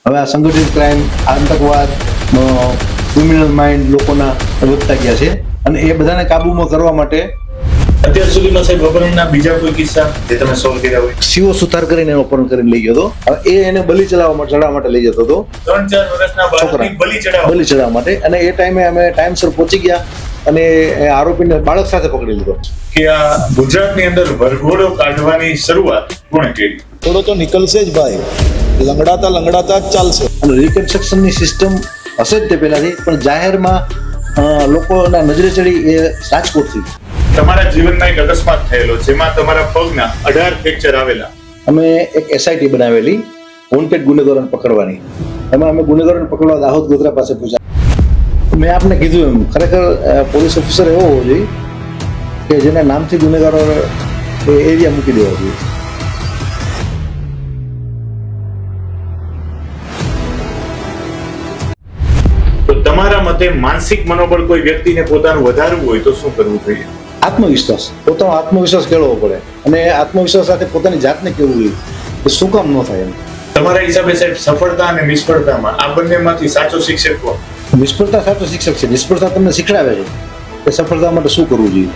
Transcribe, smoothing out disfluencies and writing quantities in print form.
હવે આ સંગઠિત ક્રાઇમ, આતંકવાદ, ક્રિમિનલ માઇન્ડ લોકોના વધતા ગયા છે અને એ બધાને કાબૂમાં કરવા માટે અત્યાર સુધીમાં સાહેબ અપહરણના બીજા કોઈ કિસ્સા જે તમે સોલ્વ કર્યા હોય? સીઓ સુથાર કરીને એનો અપહરણ કરીને લઈ ગયો હતો. હવે એને બલી ચડાવવા માટે લઈ જતો હતો 3-4 વર્ષના બાળકને બલી ચડાવવા માટે, અને એ ટાઈમે અમે ટાઈમસર પહોંચી ગયા અને આરોપીને બાળક સાથે પકડી લીધો. કે આ ગુજરાતની અંદર વરઘોડો કાઢવાની શરૂઆત કોણે કરી? થોડો તો નીકળશે જ ભાઈ, લંગડાતા જ ચાલશે. અને રિકન્સ્ટ્રક્શનની સિસ્ટમ હશે જ તે પહેલાથી, પણ જાહેરમાં લોકોના નજરે ચડી એ રાજકોટથી. તમારા જીવનમાં એક અકસ્માત થયેલો જેમાં તમારા પગના 18 ફ્રેક્ચર આવેલા. અમે એક એસઆઈટી બનાવેલી વોન્ટેડ ગુનેગારોને પકડવાની. એમાં અમે ગુનેગારોને પકડવા દાહોદ ગોધરા પાસે પૂછ્યા. મેં આપને કીધું એમ ખરેખર પોલીસ ઓફિસર એવો હોવો જોઈએ કે જેના નામથી ગુનેગારો એરિયા મૂકી દેવા જોઈએ. તો તમારા મતે માનસિક મનોબળ કોઈ વ્યક્તિને પોતાનું વધારવું હોય તો શું કરવું જોઈએ? આત્મવિશ્વાસ, પોતાનો આત્મવિશ્વાસ કેળવવો પડે અને આત્મવિશ્વાસ સાથે પોતાની જાતને કેળવવું જોઈએ કે શું કામ ન થાય એમ. તમારા હિસાબે સાહેબ સફળતા અને નિષ્ફળતામાં આ બંનેમાંથી સાચો શિક્ષક કોણ? નિષ્ફળતા સાચો શિક્ષક છે. નિષ્ફળતા તમને શીખડાવે છે કે સફળતા માટે શું કરવું જોઈએ.